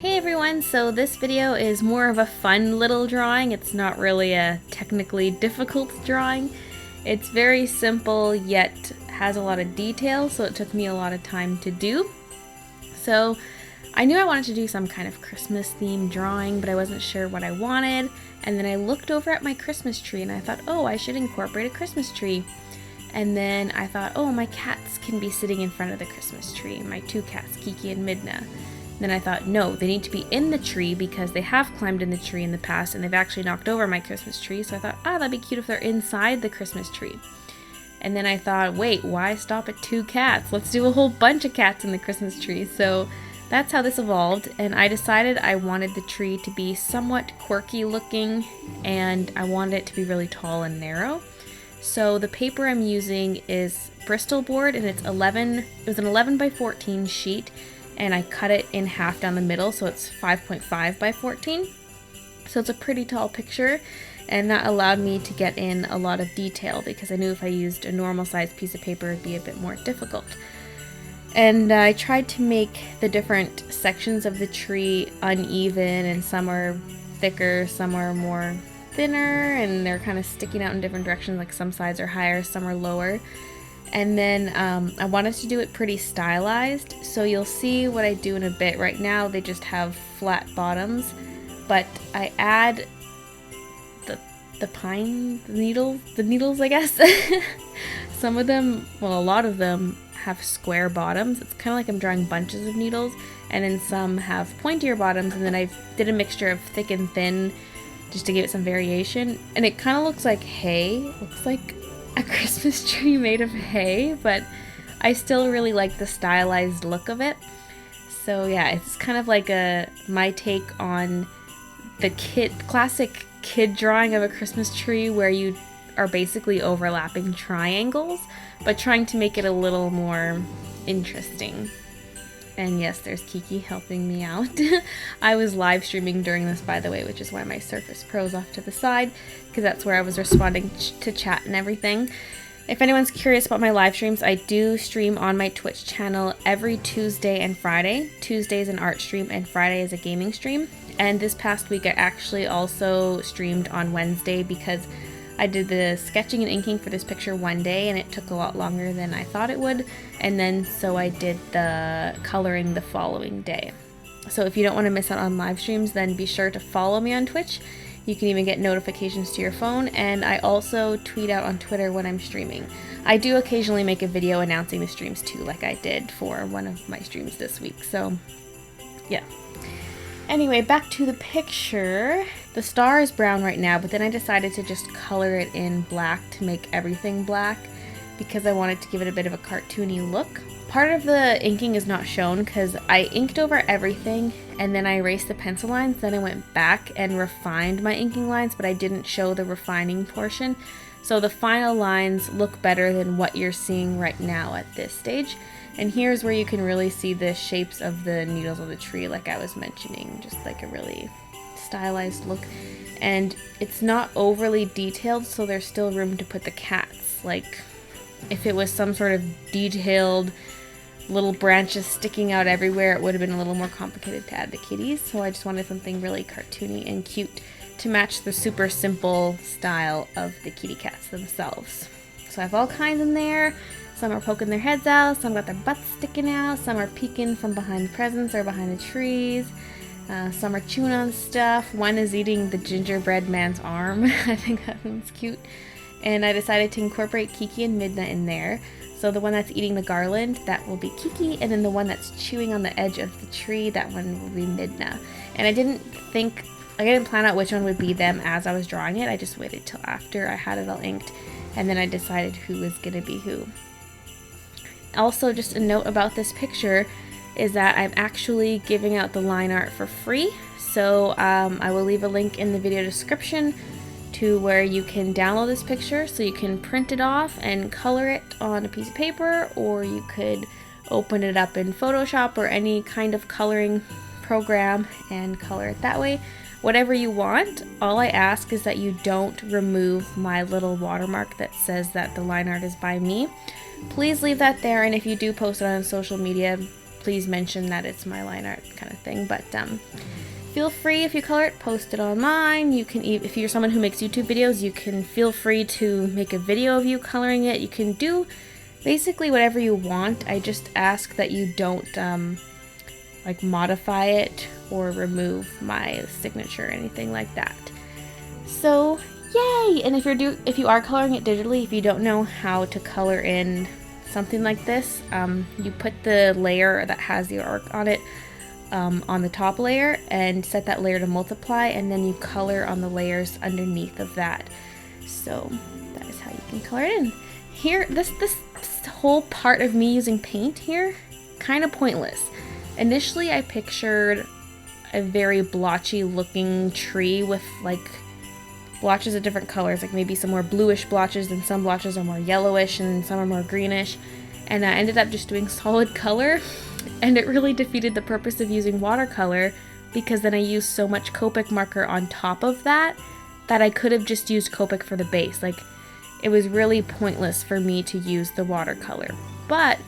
Hey everyone, so this video is more of a fun little drawing. It's not really a technically difficult drawing. It's very simple yet has a lot of detail, so it took me a lot of time to do. So I knew I wanted to do some kind of Christmas themed drawing, but I wasn't sure what I wanted. And then I looked over at my Christmas tree and I thought, oh, I should incorporate a Christmas tree. And then I thought, oh, my cats can be sitting in front of the Christmas tree. My two cats, Kiki and Midna. Then I thought, no, they need to be in the tree because they have climbed in the tree in the past and they've actually knocked over my Christmas tree. So I thought, that'd be cute if they're inside the Christmas tree. And then I thought, wait, why stop at two cats? Let's do a whole bunch of cats in the Christmas tree. So that's how this evolved. And I decided I wanted the tree to be somewhat quirky looking and I wanted it to be really tall and narrow. So the paper I'm using is Bristol board and it was an 11 by 14 sheet. And I cut it in half down the middle, so it's 5.5 by 14. So it's a pretty tall picture, and that allowed me to get in a lot of detail because I knew if I used a normal sized piece of paper it'd be a bit more difficult. And I tried to make the different sections of the tree uneven, and some are thicker, some are more thinner, and they're kind of sticking out in different directions, like some sides are higher, some are lower. And then I wanted to do it pretty stylized, so you'll see what I do in a bit. Right now they just have flat bottoms, but I add the pine needles I guess. Some of them, well, a lot of them have square bottoms. It's kind of like I'm drawing bunches of needles, and then some have pointier bottoms, and then I did a mixture of thick and thin just to give it some variation, and it kind of looks like hay. Looks like a Christmas tree made of hay, but I still really like the stylized look of it. So yeah, it's kind of like my take on the classic kid drawing of a Christmas tree where you are basically overlapping triangles, but trying to make it a little more interesting. And yes, there's Kiki helping me out. I was live streaming during this, by the way, which is why my Surface Pro's off to the side, because that's where I was responding to chat and everything. If anyone's curious about my live streams, I do stream on my Twitch channel every Tuesday and Friday. Tuesday is an art stream and Friday is a gaming stream. And this past week I actually also streamed on Wednesday because I did the sketching and inking for this picture one day and it took a lot longer than I thought it would, and then so I did the coloring the following day. So if you don't want to miss out on live streams, then be sure to follow me on Twitch. You can even get notifications to your phone, and I also tweet out on Twitter when I'm streaming. I do occasionally make a video announcing the streams too, like I did for one of my streams this week, so yeah. Anyway, back to the picture. The star is brown right now, but then I decided to just color it in black to make everything black because I wanted to give it a bit of a cartoony look. Part of the inking is not shown because I inked over everything and then I erased the pencil lines. Then I went back and refined my inking lines, but I didn't show the refining portion. So the final lines look better than what you're seeing right now at this stage. And here's where you can really see the shapes of the needles of the tree, like I was mentioning, just like a really stylized look. And it's not overly detailed, so there's still room to put the cats. Like, if it was some sort of detailed little branches sticking out everywhere, it would have been a little more complicated to add the kitties. So I just wanted something really cartoony and cute to match the super simple style of the kitty cats themselves. So I have all kinds in there. Some are poking their heads out, some got their butts sticking out, some are peeking from behind the presents or behind the trees, some are chewing on stuff. One is eating the gingerbread man's arm. I think that one's cute. And I decided to incorporate Kiki and Midna in there. So the one that's eating the garland, that will be Kiki, and then the one that's chewing on the edge of the tree, that one will be Midna. And I didn't plan out which one would be them as I was drawing it. I just waited till after I had it all inked, and then I decided who was gonna be who. Also, just a note about this picture is that I'm actually giving out the line art for free. So I will leave a link in the video description to where you can download this picture, so you can print it off and color it on a piece of paper, or you could open it up in Photoshop or any kind of coloring program and color it that way. Whatever you want. All I ask is that you don't remove my little watermark that says that the line art is by me. Please leave that there, and if you do post it on social media, please mention that it's my line art kind of thing. But feel free, if you color it, post it online. You can, if you're someone who makes YouTube videos, you can feel free to make a video of you coloring it. You can do basically whatever you want. I just ask that you don't like modify it or remove my signature or anything like that. So yay! And if you are coloring it digitally, if you don't know how to color in something like this, you put the layer that has the arc on it on the top layer and set that layer to multiply, and then you color on the layers underneath of that. So that is how you can color it in. Here, this whole part of me using paint here, kind of pointless. Initially I pictured a very blotchy looking tree with like blotches of different colors, like maybe some more bluish blotches and some blotches are more yellowish and some are more greenish, and I ended up just doing solid color, and it really defeated the purpose of using watercolor, because then I used so much Copic marker on top of that I could have just used Copic for the base. Like, it was really pointless for me to use the watercolor, but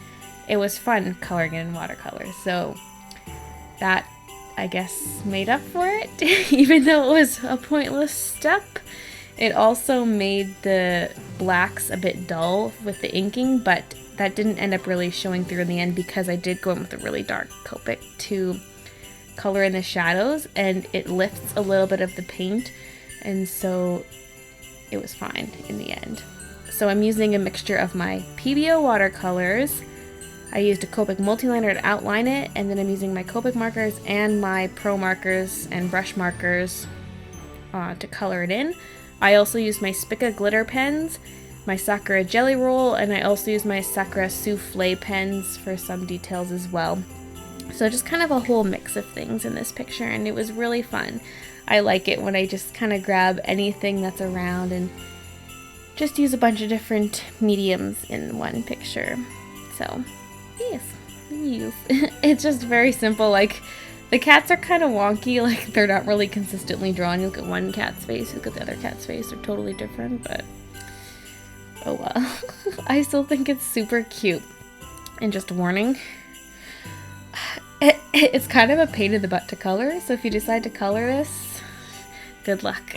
it was fun coloring it in watercolor, so that, I guess, made up for it. Even though it was a pointless step, it also made the blacks a bit dull with the inking, but that didn't end up really showing through in the end because I did go in with a really dark Copic to color in the shadows, and it lifts a little bit of the paint, and so it was fine in the end. So I'm using a mixture of my PBO watercolors. I used a Copic multiliner to outline it, and then I'm using my Copic markers and my Pro markers and brush markers to color it in. I also used my Spica glitter pens, my Sakura jelly roll, and I also used my Sakura souffle pens for some details as well. So just kind of a whole mix of things in this picture, and it was really fun. I like it when I just kind of grab anything that's around and just use a bunch of different mediums in one picture. So yes. It's just very simple. Like, the cats are kind of wonky, like they're not really consistently drawn. You look at one cat's face, you look at the other cat's face, they're totally different, but oh well. I still think it's super cute. And just a warning, it's kind of a pain in the butt to color, so if you decide to color this, good luck.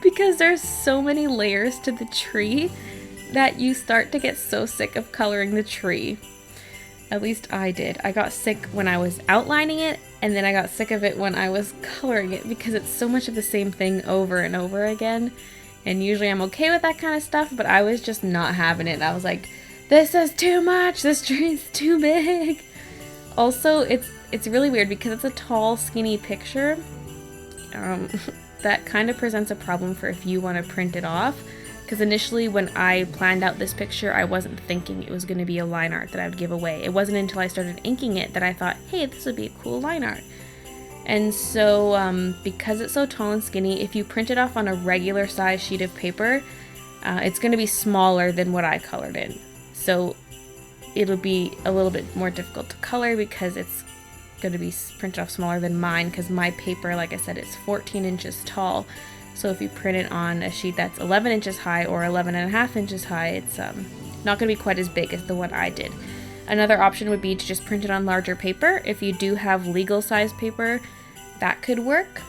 Because there's so many layers to the tree that you start to get so sick of coloring the tree. At least I did. I got sick when I was outlining it, and then I got sick of it when I was coloring it, because it's so much of the same thing over and over again. And usually I'm okay with that kind of stuff, but I was just not having it. I was like, this is too much, this tree is too big. Also, it's really weird because it's a tall, skinny picture. That kind of presents a problem for if you want to print it off. Because initially when I planned out this picture, I wasn't thinking it was going to be a line art that I would give away. It wasn't until I started inking it that I thought, hey, this would be a cool line art. And so because it's so tall and skinny, if you print it off on a regular size sheet of paper, it's going to be smaller than what I colored in. So it'll be a little bit more difficult to color because it's going to be printed off smaller than mine, because my paper, like I said, it's 14 inches tall. So if you print it on a sheet that's 11 inches high or 11.5 inches high, it's not going to be quite as big as the one I did. Another option would be to just print it on larger paper. If you do have legal size paper, that could work.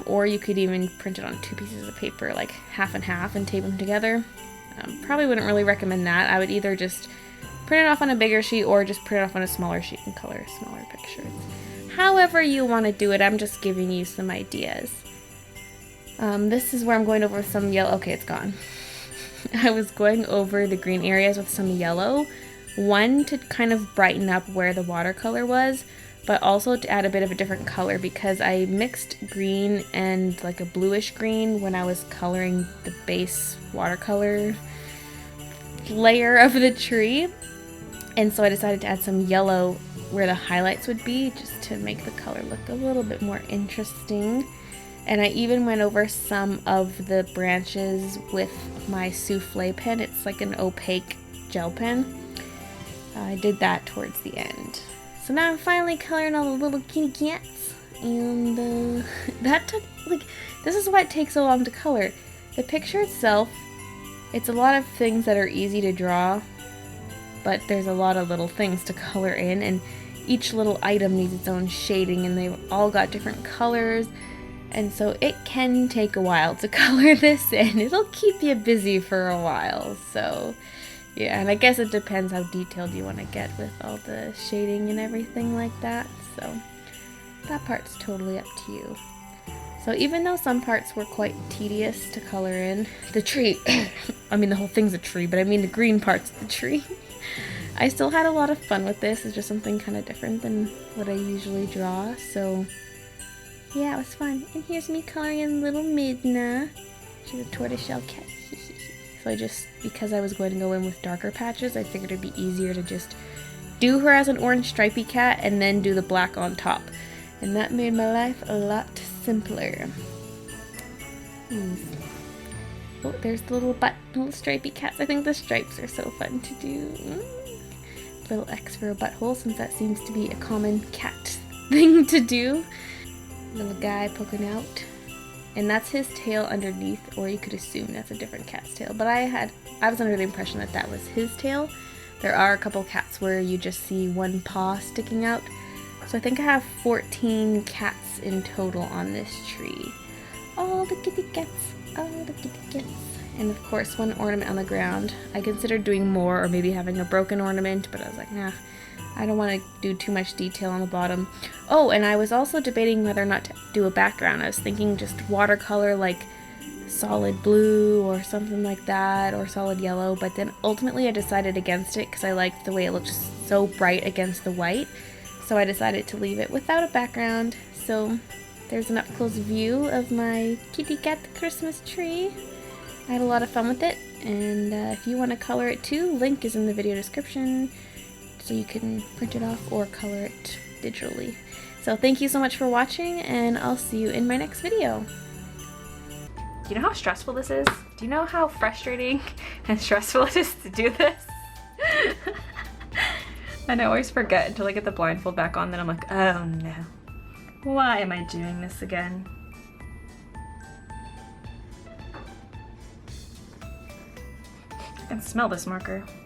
Or you could even print it on 2 pieces of paper, like half and half, and tape them together. Probably wouldn't really recommend that. I would either just print it off on a bigger sheet or just print it off on a smaller sheet and color smaller pictures. However you want to do it, I'm just giving you some ideas. This is where I'm going over some yellow. Okay, it's gone. I was going over the green areas with some yellow. One, to kind of brighten up where the watercolor was, but also to add a bit of a different color, because I mixed green and like a bluish green when I was coloring the base watercolor layer of the tree. And so I decided to add some yellow where the highlights would be, just to make the color look a little bit more interesting. And I even went over some of the branches with my souffle pen. It's like an opaque gel pen. I did that towards the end. So now I'm finally coloring all the little kitty cats. And that took, like, this is why it takes so long to color. The picture itself, it's a lot of things that are easy to draw, but there's a lot of little things to color in, and each little item needs its own shading, and they've all got different colors, and so it can take a while to color this in. It'll keep you busy for a while, so yeah, and I guess it depends how detailed you want to get with all the shading and everything like that, so that part's totally up to you. So even though some parts were quite tedious to color in, the tree, I mean the whole thing's a tree, but I mean the green part's the tree, I still had a lot of fun with this. It's just something kind of different than what I usually draw, so yeah, it was fun. And here's me coloring in little Midna. She's a tortoiseshell cat. So because I was going to go in with darker patches, I figured it'd be easier to just do her as an orange stripy cat and then do the black on top. And that made my life a lot simpler. Oh, there's the little stripy cats. I think the stripes are so fun to do. Little X for a butthole, since that seems to be a common cat thing to do. Little guy poking out. And that's his tail underneath, or you could assume that's a different cat's tail. But I was under the impression that that was his tail. There are a couple cats where you just see one paw sticking out. So I think I have 14 cats in total on this tree. Oh, the kitty cats. Oh, the kitty cats. And of course, one ornament on the ground. I considered doing more, or maybe having a broken ornament, but I was like, nah, I don't want to do too much detail on the bottom. Oh, and I was also debating whether or not to do a background. I was thinking just watercolor, like solid blue or something like that, or solid yellow, but then ultimately I decided against it because I liked the way it looked so bright against the white. So I decided to leave it without a background. So there's an up-close view of my kitty cat Christmas tree. I had a lot of fun with it, and if you want to color it too, link is in the video description so you can print it off or color it digitally. So thank you so much for watching, and I'll see you in my next video. Do you know how stressful this is? Do you know how frustrating and stressful it is to do this? And I always forget until I get the blindfold back on, then I'm like, oh no, why am I doing this again? I can smell this marker.